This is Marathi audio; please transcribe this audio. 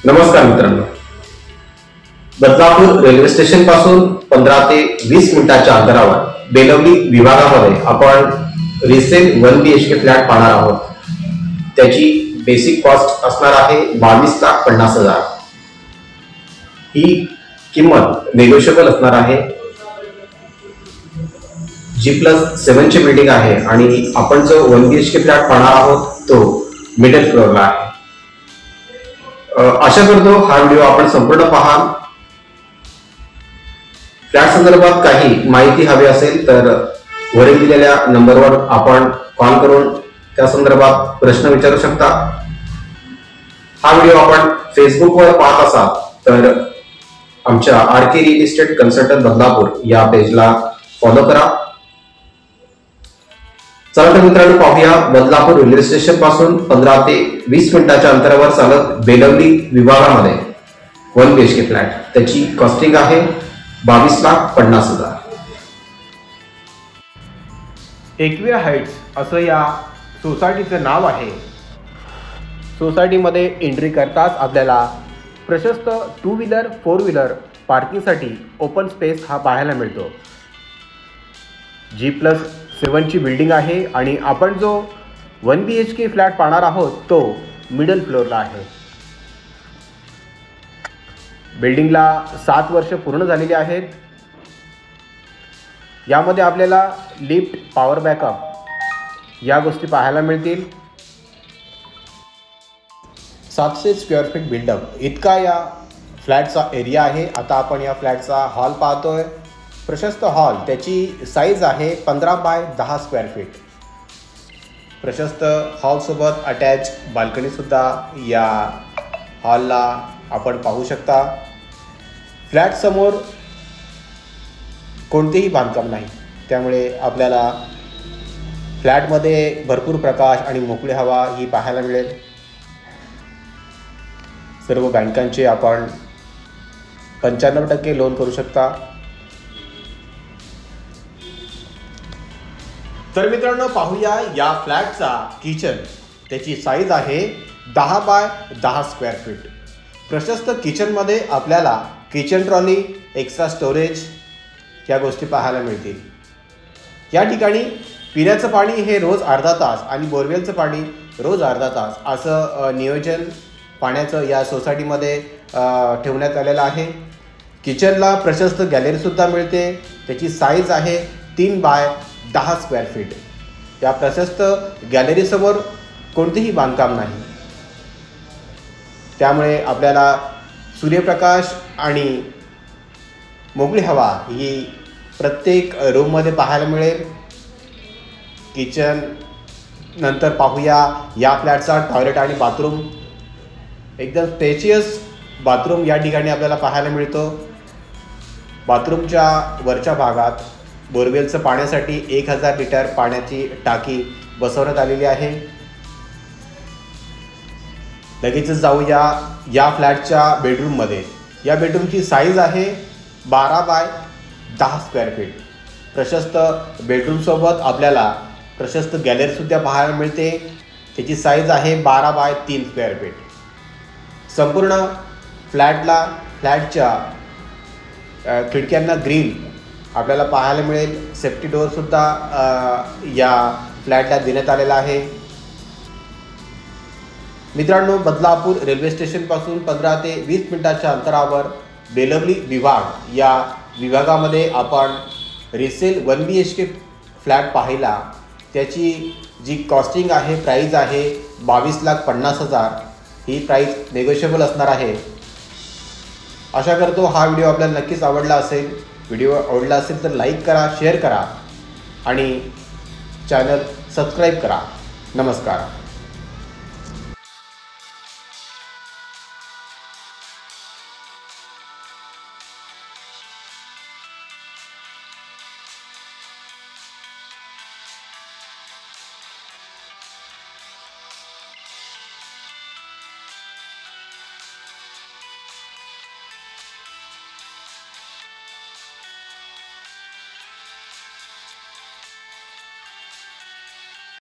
नमस्कार मित्रांनो, बदलापूर रेल्वे स्टेशन पासून 15 ते 20 मिनिटांच्या अंतरावर बेलवली विभागामध्ये आपण रिसेल 1 BHK फ्लॅट पाहणार आहोत। त्याची बेसिक कॉस्ट असणार आहे 22,50,000। ही किंमत नेगोशिएबल असणार आहे। G+7 ची बिल्डिंग आहे आणि आपण जो 1 BHK फ्लॅट पाहणार आहोत तो मिडल फ्लोअरला आहे। आशा करतो हा व्हिडिओ आपण संपूर्ण पहा। फ्लॅट संदर्भात काही माहिती हवी असेल तर वरील दिलेल्या नंबरवर आपण कॉल करून त्या संदर्भात प्रश्न विचारू शकता। हा व्हिडिओ आपण फेसबुकवर पाहत असाल तर आमच्या RK real estate consultant Badlapur या पेजला फॉलो करा। चला तर मित्रांनो पाहूया, बदलापूर रेल्वे स्टेशन पासून 15 ते 20 मिनिटांच्या अंतरावर चालत बेलवली विभागामध्ये 1 BHK फ्लॅट, त्याची कॉस्टिंग आहे 22,50,000। एकविरा हाइट्स असं या सोसायटीचं नाव आहे। सोसायटीमध्ये एंट्री करताच आपल्याला प्रशस्त 2 व्हीलर 4 व्हीलर पार्किंगसाठी ओपन स्पेस हा पाहायला मिळतो। G+7 ची बिल्डिंग आहे आणि आपण जो 1 BHK फ्लॅट पाहणार आहोत तो मिडल फ्लोअरला आहे। बिल्डिंगला 7 वर्ष पूर्ण झालेली आहेत। यामध्ये आपल्याला लिफ्ट, पॉवर बॅकअप या गोष्टी पाहायला मिळतील। 700 स्क्वेअर फीट बिल्डअप इतका या फ्लॅटचा एरिया आहे। आता आपण या फ्लॅटचा हॉल पाहतोय। प्रशस्त हॉल, त्याची साईज आहे 15 बाय 10 स्क्वेअर फीट। प्रशस्त हॉलसोबत अटॅच बाल्कनीसुद्धा या हॉलला आपण पाहू शकता। फ्लॅटसमोर कोणतेही बांधकाम नाही, त्यामुळे आपल्याला फ्लॅटमध्ये भरपूर प्रकाश आणि मोकळी हवा ही पाहायला मिळेल। सर्व बँकांचे आपण 95% लोन करू शकता। तर मित्रांनो पाहूया या फ्लॅटचा किचन, त्याची साईज आहे 10 बाय 10 स्क्वेअर फीट। प्रशस्त किचनमध्ये आपल्याला किचन ट्रॉली, एक्स्ट्रा स्टोरेज या गोष्टी पाहायला मिळतील। या ठिकाणी पिण्याचं पाणी हे रोज अर्धा तास आणि बोरवेलचं पाणी रोज अर्धा तास असं नियोजन पाण्याचं या सोसायटीमध्ये ठेवण्यात आलेलं आहे। किचनला प्रशस्त गॅलरीसुद्धा मिळते, त्याची साईज आहे 3 बाय 10 स्क्वेअर फीट। या प्रशस्त गॅलरीसमोर कोणतेही बांधकाम नाही, त्यामुळे आपल्याला सूर्यप्रकाश आणि मोकळी हवा ही प्रत्येक रूममध्ये पाहायला मिळेल। किचन नंतर पाहूया या फ्लॅटचा टॉयलेट आणि बाथरूम। एकदम स्पेशियस बाथरूम या ठिकाणी आपल्याला पाहायला मिळतो। बाथरूमच्या वरच्या भागात बोरवेलचं पाण्यासाठी 1000 लिटर पाण्याची टाकी बसवण्यात आलेली आहे। लगेचच जाऊया या फ्लॅटच्या बेडरूममध्ये। या बेडरूमची साईज आहे 12 बाय 10 स्क्वेअर फीट। प्रशस्त बेडरूमसोबत आपल्याला प्रशस्त गॅलरीसुद्धा पाहायला मिळते, त्याची साईज आहे 12 बाय 3 स्क्वेअर फीट। संपूर्ण फ्लॅटच्या खिडक्यांना ग्रिल आपल्याला पाहायला मिळेल। सेफ्टी डोअरसुद्धा या फ्लॅटला देण्यात आलेला आहे। मित्रांनो, बदलापूर रेल्वे स्टेशनपासून 15 ते 20 मिनिटांच्या अंतरावर बेलवली विभाग या विभागामध्ये आपण रिसेल 1 BHK फ्लॅट पाहिला। त्याची जी कॉस्टिंग आहे, प्राईज आहे 22,50,000। ही प्राईज नेगोशिएबल असणार आहे। आशा करतो हा व्हिडिओ आपल्याला नक्कीच आवडला असेल। व्हिडिओ आवडला असेल तर लाईक करा, शेअर करा आणि चॅनल सबस्क्राईब करा। नमस्कार।